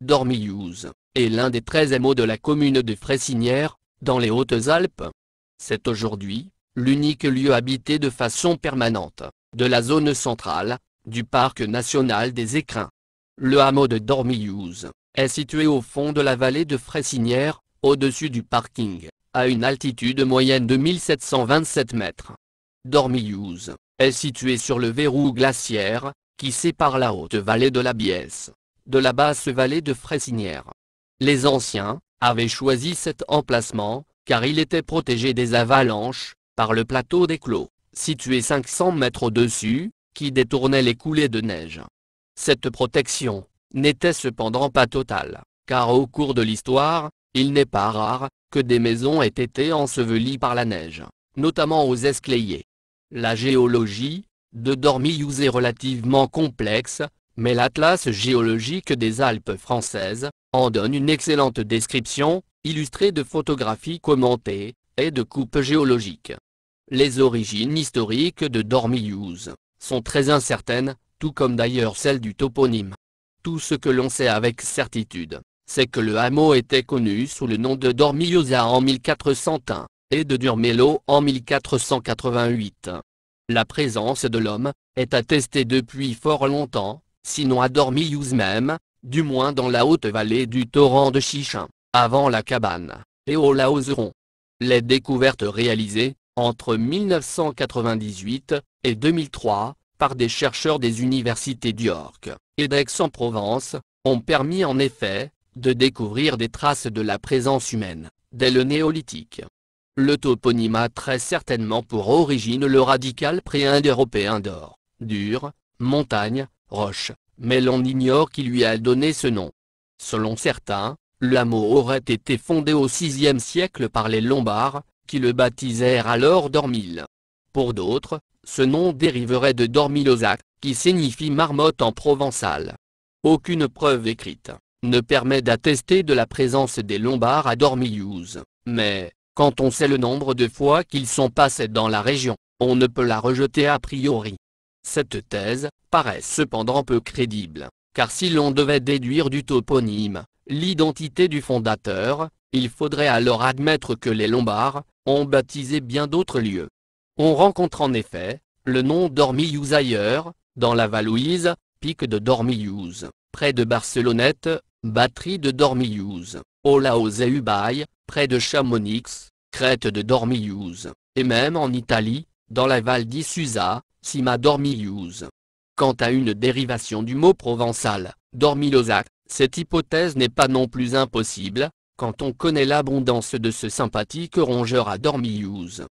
Dormillouz est l'un des 13 hameaux de la commune de Fressinière, dans les Hautes-Alpes. C'est aujourd'hui l'unique lieu habité de façon permanente de la zone centrale du parc national des Écrins. Le hameau de Dormillouz est situé au fond de la vallée de Fressinière, au-dessus du parking, à une altitude moyenne de 1727 mètres. Dormillouz est situé sur le verrou glaciaire, qui sépare la haute vallée de la Biesse de la basse vallée de Fressinière. Les anciens avaient choisi cet emplacement, car il était protégé des avalanches, par le plateau des Clos, situé 500 mètres au-dessus, qui détournait les coulées de neige. Cette protection n'était cependant pas totale, car au cours de l'histoire, il n'est pas rare que des maisons aient été ensevelies par la neige, notamment aux Esclayers. La géologie de Dormillouz est relativement complexe, mais l'Atlas géologique des Alpes françaises en donne une excellente description, illustrée de photographies commentées et de coupes géologiques. Les origines historiques de Dormillouz sont très incertaines, tout comme d'ailleurs celles du toponyme. Tout ce que l'on sait avec certitude, c'est que le hameau était connu sous le nom de Dormilloza en 1401, et de Durmélo en 1488. La présence de l'homme est attestée depuis fort longtemps, sinon à Dormillouz même, du moins dans la haute vallée du torrent de Chichin, avant la cabane, et au Laozeron. Les découvertes réalisées, entre 1998 et 2003, par des chercheurs des universités d'York et d'Aix-en-Provence, ont permis en effet de découvrir des traces de la présence humaine, dès le néolithique. Le toponyme a très certainement pour origine le radical pré-indo-européen d'or, dur, montagne, roche, mais l'on ignore qui lui a donné ce nom. Selon certains, le hameau aurait été fondé au VIe siècle par les Lombards, qui le baptisèrent alors Dormil. Pour d'autres, ce nom dériverait de Dormillozac, qui signifie marmotte en provençal. Aucune preuve écrite ne permet d'attester de la présence des Lombards à Dormillouz, mais, quand on sait le nombre de fois qu'ils sont passés dans la région, on ne peut la rejeter a priori. Cette thèse paraît cependant peu crédible, car si l'on devait déduire du toponyme l'identité du fondateur, il faudrait alors admettre que les Lombards ont baptisé bien d'autres lieux. On rencontre en effet le nom Dormillouz ailleurs, dans la Valouise, pic de Dormillouz, près de Barcelonnette, batterie de Dormillouz, au Laos et Ubaye, près de Chamonix, crête de Dormillouz, et même en Italie, dans la Val di Susa, Cima Dormillouz. Quant à une dérivation du mot provençal, Dormillozac, cette hypothèse n'est pas non plus impossible, quand on connaît l'abondance de ce sympathique rongeur à Dormillouz.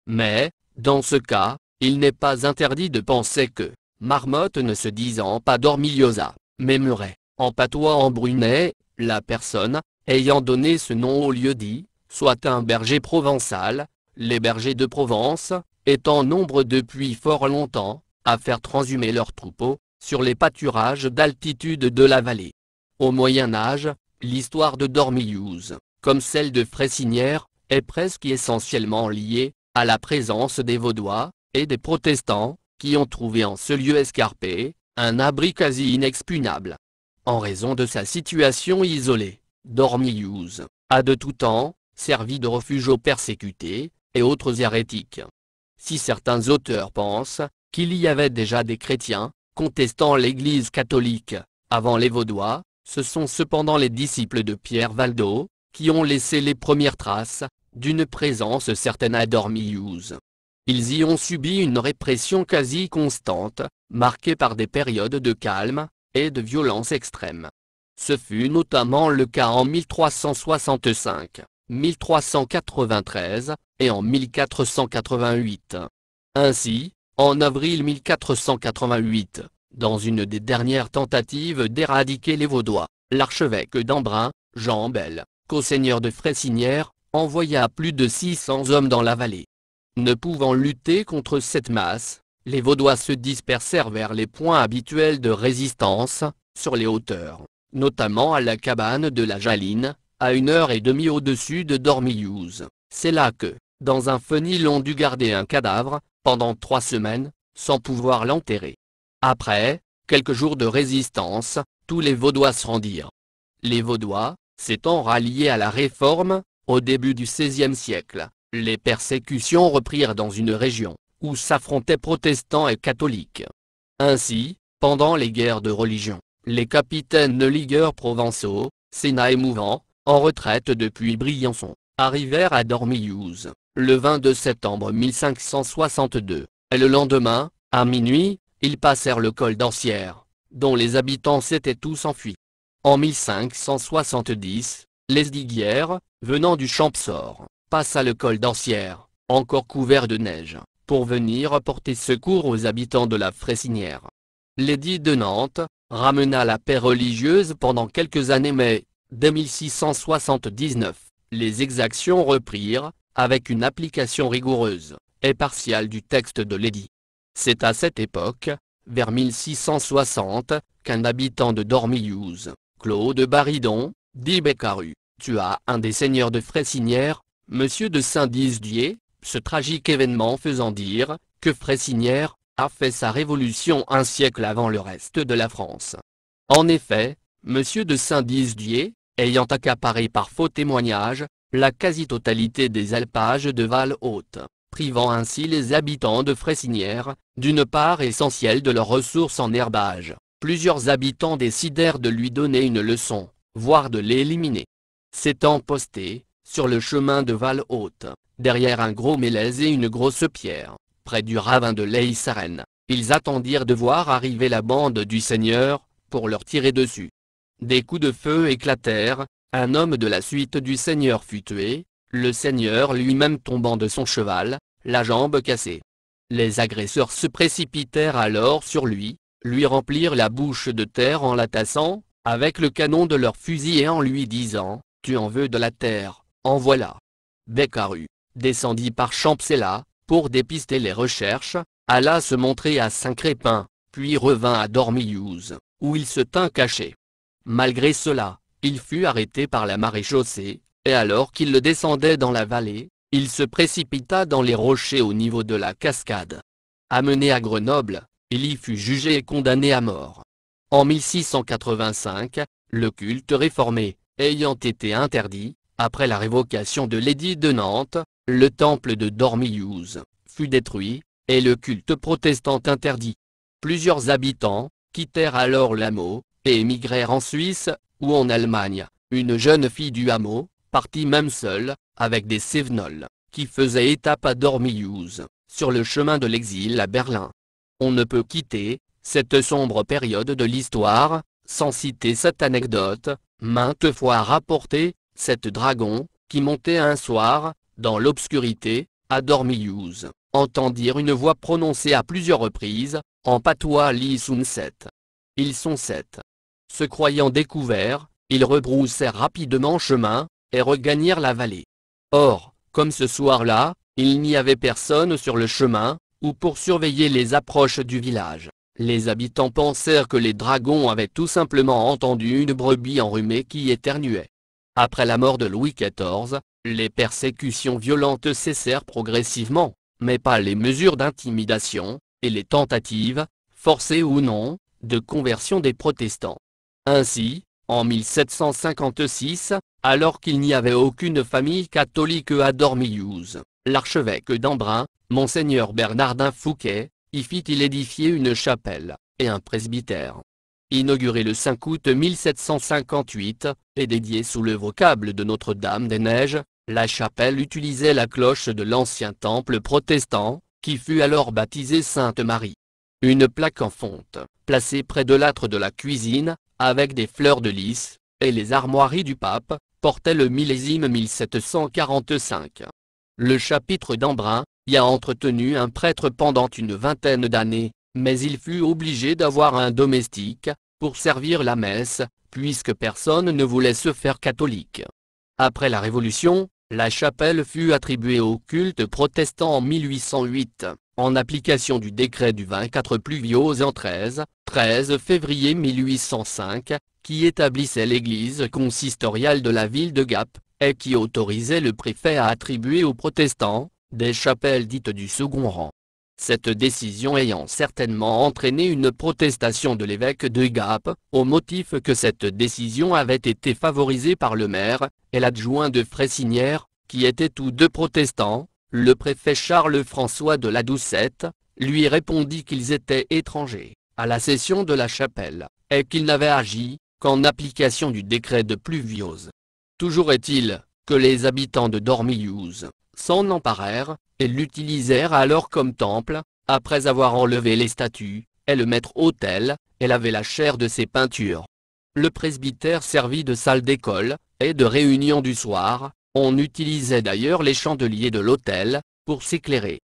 Mais, dans ce cas, il n'est pas interdit de penser que, marmotte ne se disant pas Dormilloza, mais muret, en patois en brunais, la personne ayant donné ce nom au lieu-dit, soit un berger provençal, les bergers de Provence, étant nombreux depuis fort longtemps, à faire transhumer leurs troupeaux, sur les pâturages d'altitude de la vallée. Au Moyen-Âge, l'histoire de Dormillouz, comme celle de Fressinière, est presque essentiellement liée à la présence des Vaudois et des Protestants, qui ont trouvé en ce lieu escarpé un abri quasi inexpugnable. En raison de sa situation isolée, Dormillouz a de tout temps servi de refuge aux persécutés et autres hérétiques. Si certains auteurs pensent qu'il y avait déjà des chrétiens contestant l'Église catholique avant les Vaudois, ce sont cependant les disciples de Pierre Valdo qui ont laissé les premières traces d'une présence certaine à Dormillouz. Ils y ont subi une répression quasi constante, marquée par des périodes de calme et de violence extrême. Ce fut notamment le cas en 1365, 1393 et en 1488. Ainsi, en avril 1488, dans une des dernières tentatives d'éradiquer les Vaudois, l'archevêque d'Embrun, Jean Bel, co-seigneur de Fressinière, envoya plus de 600 hommes dans la vallée. Ne pouvant lutter contre cette masse, les Vaudois se dispersèrent vers les points habituels de résistance, sur les hauteurs, notamment à la cabane de la Jaline, à 1h30 au-dessus de Dormillouz. C'est là que, dans un fenil, on dut garder un cadavre, pendant 3 semaines, sans pouvoir l'enterrer. Après quelques jours de résistance, tous les Vaudois se rendirent. Les Vaudois, s'étant ralliés à la Réforme, au début du XVIe siècle, les persécutions reprirent dans une région où s'affrontaient protestants et catholiques. Ainsi, pendant les guerres de religion, les capitaines de ligueurs provençaux, Sénat et Mouvant, en retraite depuis Briançon, arrivèrent à Dormillouz, le 22 septembre 1562, et le lendemain, à minuit, ils passèrent le col d'Ancière, dont les habitants s'étaient tous enfuis. En 1570, Lesdiguières, venant du Champsaur, passa le col d'Ancière, encore couvert de neige, pour venir porter secours aux habitants de la Fressinière. L'édit de Nantes ramena la paix religieuse pendant quelques années mais, dès 1679, les exactions reprirent, avec une application rigoureuse et partiale du texte de l'édit. C'est à cette époque, vers 1660, qu'un habitant de Dormillouz, Claude Baridon, dit Beccaru, tua un des seigneurs de Fressinière, Monsieur de Saint-Dizier, ce tragique événement faisant dire que Fressinière a fait sa révolution un siècle avant le reste de la France. En effet, Monsieur de Saint-Dizier, ayant accaparé par faux témoignage la quasi-totalité des alpages de Val-Haute, privant ainsi les habitants de Fressinière d'une part essentielle de leurs ressources en herbage, plusieurs habitants décidèrent de lui donner une leçon, voire de l'éliminer. S'étant postés sur le chemin de Val-Haute, derrière un gros mélèze et une grosse pierre, près du ravin de l'Eissarène, ils attendirent de voir arriver la bande du Seigneur, pour leur tirer dessus. Des coups de feu éclatèrent, un homme de la suite du Seigneur fut tué, le Seigneur lui-même tombant de son cheval, la jambe cassée. Les agresseurs se précipitèrent alors sur lui remplirent la bouche de terre en la tassant, avec le canon de leur fusil et en lui disant « Tu en veux de la terre, en voilà ». Beccaru descendit par Champcella, pour dépister les recherches, alla se montrer à Saint-Crépin, puis revint à Dormillouz, où il se tint caché. Malgré cela, il fut arrêté par la maréchaussée, et alors qu'il le descendait dans la vallée, il se précipita dans les rochers au niveau de la cascade. Amené à Grenoble, il y fut jugé et condamné à mort. En 1685, le culte réformé, ayant été interdit, après la révocation de l'édit de Nantes, le temple de Dormillouz fut détruit, et le culte protestant interdit. Plusieurs habitants quittèrent alors l'hameau, et émigrèrent en Suisse, ou en Allemagne. Une jeune fille du hameau partit même seule, avec des Cévenols, qui faisaient étape à Dormillouz, sur le chemin de l'exil à Berlin. On ne peut quitter cette sombre période de l'histoire, sans citer cette anecdote, maintes fois rapportée, cette dragon, qui montait un soir, dans l'obscurité, à Dormillouz, entendirent une voix prononcée à plusieurs reprises, en patois Li-Sun-Set. Ils sont 7. Se croyant découverts, ils rebroussèrent rapidement chemin, et regagnèrent la vallée. Or, comme ce soir-là, il n'y avait personne sur le chemin, ou pour surveiller les approches du village, les habitants pensèrent que les dragons avaient tout simplement entendu une brebis enrhumée qui éternuait. Après la mort de Louis XIV, les persécutions violentes cessèrent progressivement, mais pas les mesures d'intimidation, et les tentatives, forcées ou non, de conversion des protestants. Ainsi, en 1756, alors qu'il n'y avait aucune famille catholique à Dormillouz, l'archevêque d'Embrun, Monseigneur Bernardin Fouquet, y fit-il édifier une chapelle, et un presbytère. Inauguré le 5 août 1758, et dédié sous le vocable de Notre-Dame-des-Neiges, la chapelle utilisait la cloche de l'ancien temple protestant, qui fut alors baptisé Sainte-Marie. Une plaque en fonte, placée près de l'âtre de la cuisine, avec des fleurs de lys, et les armoiries du pape, portait le millésime 1745. Le chapitre d'Embrun y a entretenu un prêtre pendant une vingtaine d'années, mais il fut obligé d'avoir un domestique, pour servir la messe, puisque personne ne voulait se faire catholique. Après la Révolution, la chapelle fut attribuée au culte protestant en 1808, en application du décret du 24 Pluviôse 13 février 1805, qui établissait l'église consistoriale de la ville de Gap, et qui autorisait le préfet à attribuer aux protestants des chapelles dites du second rang. cette décision ayant certainement entraîné une protestation de l'évêque de Gap, au motif que cette décision avait été favorisée par le maire et l'adjoint de Fresinière, qui étaient tous deux protestants. Le préfet Charles-François de la Doucette lui répondit qu'ils étaient étrangers à la cession de la chapelle, et qu'ils n'avaient agi qu'en application du décret de Pluviose. Toujours est-il que les habitants de Dormillouz s'en emparèrent et l'utilisèrent alors comme temple, après avoir enlevé les statues et le maître-autel, et lavé la chair de ses peintures. Le presbytère servit de salle d'école et de réunion du soir. On utilisait d'ailleurs les chandeliers de l'autel pour s'éclairer.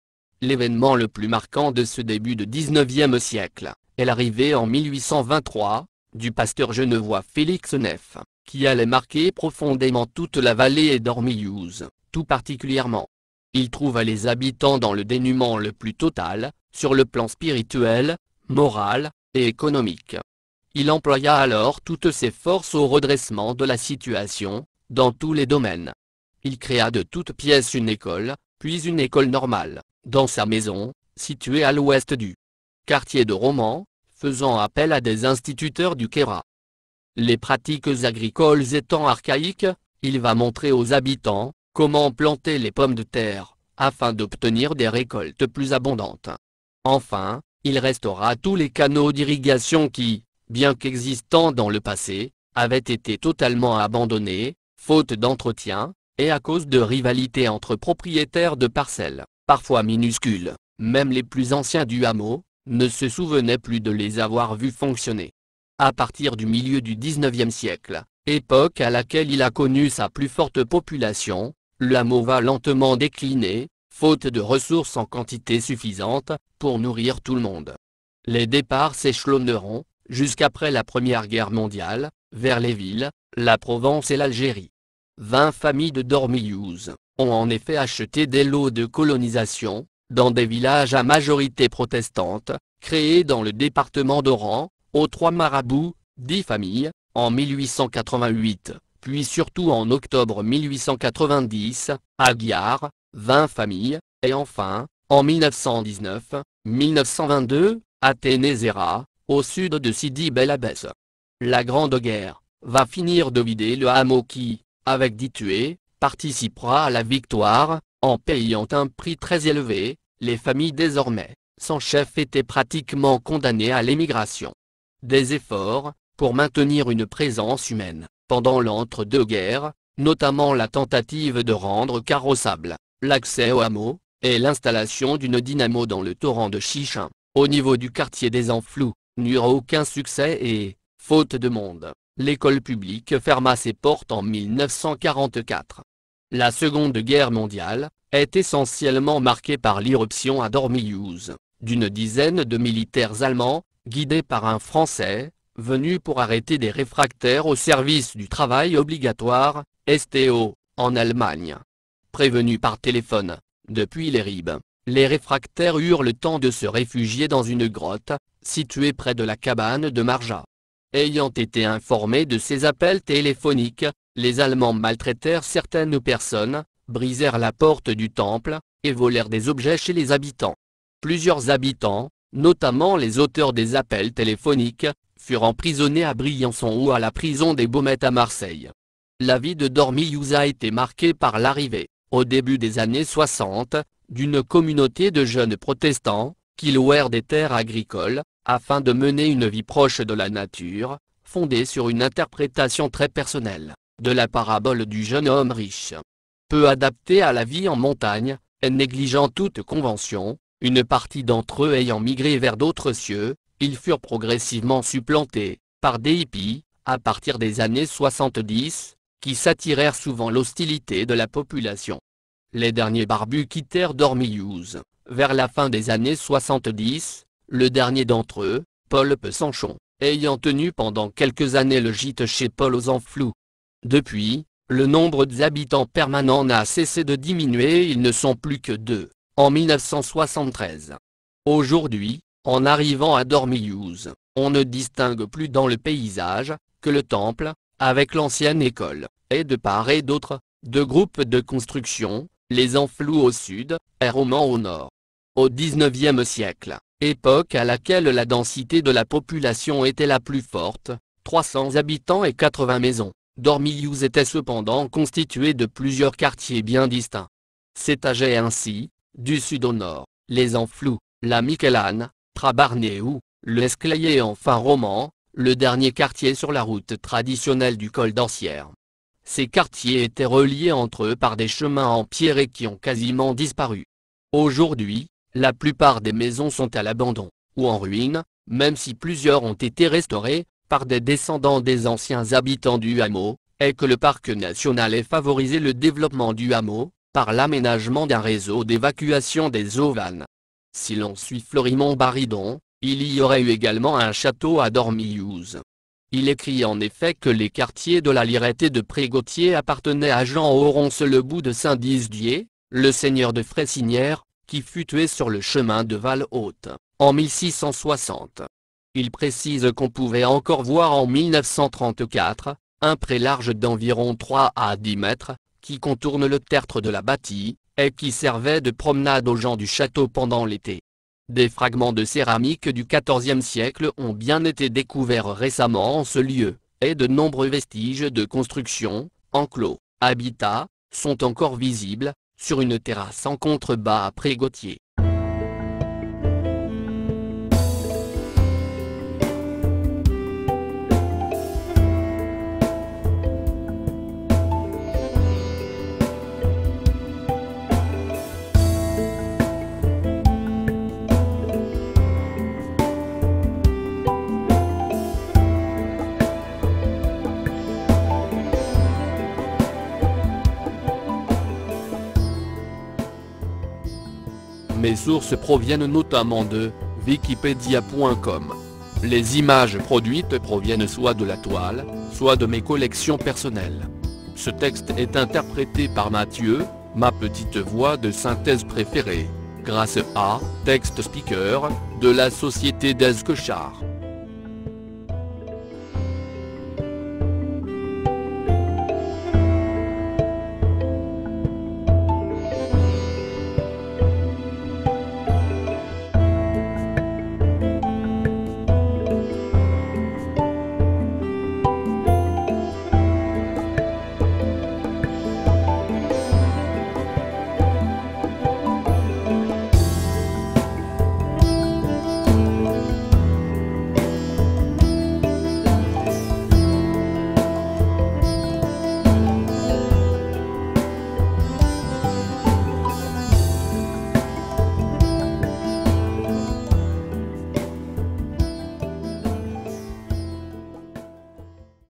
L'événement le plus marquant de ce début de XIXe siècle est l'arrivée en 1823 du pasteur genevois Félix Neff, qui allait marquer profondément toute la vallée et Dormillouz, tout particulièrement. Il trouva les habitants dans le dénuement le plus total, sur le plan spirituel, moral et économique. Il employa alors toutes ses forces au redressement de la situation, dans tous les domaines. Il créa de toutes pièces une école, puis une école normale, dans sa maison, située à l'ouest du quartier de Romans, faisant appel à des instituteurs du Queyras. Les pratiques agricoles étant archaïques, il va montrer aux habitants comment planter les pommes de terre, afin d'obtenir des récoltes plus abondantes. Enfin, il restaura tous les canaux d'irrigation qui, bien qu'existant dans le passé, avaient été totalement abandonnés, faute d'entretien, et à cause de rivalités entre propriétaires de parcelles, parfois minuscules. Même les plus anciens du hameau ne se souvenaient plus de les avoir vus fonctionner. À partir du milieu du XIXe siècle, époque à laquelle il a connu sa plus forte population, le hameau va lentement décliner, faute de ressources en quantité suffisante pour nourrir tout le monde. Les départs s'échelonneront, jusqu'après la Première Guerre mondiale, vers les villes, la Provence et l'Algérie. 20 familles de Dormillouz ont en effet acheté des lots de colonisation, dans des villages à majorité protestante, créés dans le département d'Oran, aux Trois Marabouts, 10 familles, en 1888, puis surtout en octobre 1890, à Guiard, 20 familles, et enfin, en 1919, 1922, à Ténézéra, au sud de Sidi Bel Abbès. La Grande Guerre va finir de vider le hameau qui, avec 10 tués, participera à la victoire, en payant un prix très élevé. Les familles désormais, sans chef, étaient pratiquement condamnées à l'émigration. Des efforts, pour maintenir une présence humaine, pendant l'entre-deux-guerres, notamment la tentative de rendre carrossable l'accès au hameau, et l'installation d'une dynamo dans le torrent de Chichin, au niveau du quartier des Enflous, n'eurent aucun succès et, faute de monde, l'école publique ferma ses portes en 1944. La Seconde Guerre mondiale est essentiellement marquée par l'irruption à Dormillouz d'une dizaine de militaires allemands, guidés par un Français, venus pour arrêter des réfractaires au service du travail obligatoire, STO, en Allemagne. Prévenus par téléphone, depuis les Ribes, les réfractaires eurent le temps de se réfugier dans une grotte, située près de la cabane de Marja. Ayant été informés de ces appels téléphoniques, les Allemands maltraitèrent certaines personnes, brisèrent la porte du temple, et volèrent des objets chez les habitants. Plusieurs habitants, notamment les auteurs des appels téléphoniques, furent emprisonnés à Briançon ou à la prison des Baumettes à Marseille. La vie de Dormillouz a été marquée par l'arrivée, au début des années 60, d'une communauté de jeunes protestants, qui louèrent des terres agricoles, afin de mener une vie proche de la nature, fondée sur une interprétation très personnelle de la parabole du jeune homme riche. Peu adaptés à la vie en montagne, et négligeant toute convention, une partie d'entre eux ayant migré vers d'autres cieux, ils furent progressivement supplantés par des hippies, à partir des années 70, qui s'attirèrent souvent l'hostilité de la population. Les derniers barbus quittèrent Dormillouz vers la fin des années 70, le dernier d'entre eux, Paul Pessanchon, ayant tenu pendant quelques années le gîte chez Paul aux Enflous. Depuis, le nombre d'habitants permanents n'a cessé de diminuer, ils ne sont plus que 2, en 1973. Aujourd'hui, en arrivant à Dormillouz, on ne distingue plus dans le paysage que le temple, avec l'ancienne école, et de part et d'autre, deux groupes de construction, les Enflous au sud, et Romans au nord. Au XIXe siècle, époque à laquelle la densité de la population était la plus forte, 300 habitants et 80 maisons, Dormillouz était cependant constitué de plusieurs quartiers bien distincts. S'étageaient ainsi, du sud au nord, les Enflous, la Miquelane, Trabarnéou, le Esclayer et enfin Romans, le dernier quartier sur la route traditionnelle du col d'Ancière. Ces quartiers étaient reliés entre eux par des chemins en pierre et qui ont quasiment disparu. Aujourd'hui, la plupart des maisons sont à l'abandon, ou en ruine, même si plusieurs ont été restaurées, par des descendants des anciens habitants du hameau, et que le parc national ait favorisé le développement du hameau, par l'aménagement d'un réseau d'évacuation des eaux vannes. Si l'on suit Florimond-Baridon, il y aurait eu également un château à Dormillouz. Il écrit en effet que les quartiers de la Lirette et de Prégautier appartenaient à Jean Oronce-le-Bout de Saint-Dizier, le seigneur de Fressinière, qui fut tué sur le chemin de Val-Haute, en 1660. Il précise qu'on pouvait encore voir en 1934, un pré large d'environ 3 à 10 mètres, qui contourne le tertre de la bâtie, et qui servait de promenade aux gens du château pendant l'été. Des fragments de céramique du XIVe siècle ont bien été découverts récemment en ce lieu, et de nombreux vestiges de construction, enclos, habitats, sont encore visibles, sur une terrasse en contrebas à Prégautier. Mes sources proviennent notamment de Wikipedia.com. Les images produites proviennent soit de la toile, soit de mes collections personnelles. Ce texte est interprété par Mathieu, ma petite voix de synthèse préférée, grâce à Text Speaker, de la société d'Ezquechar.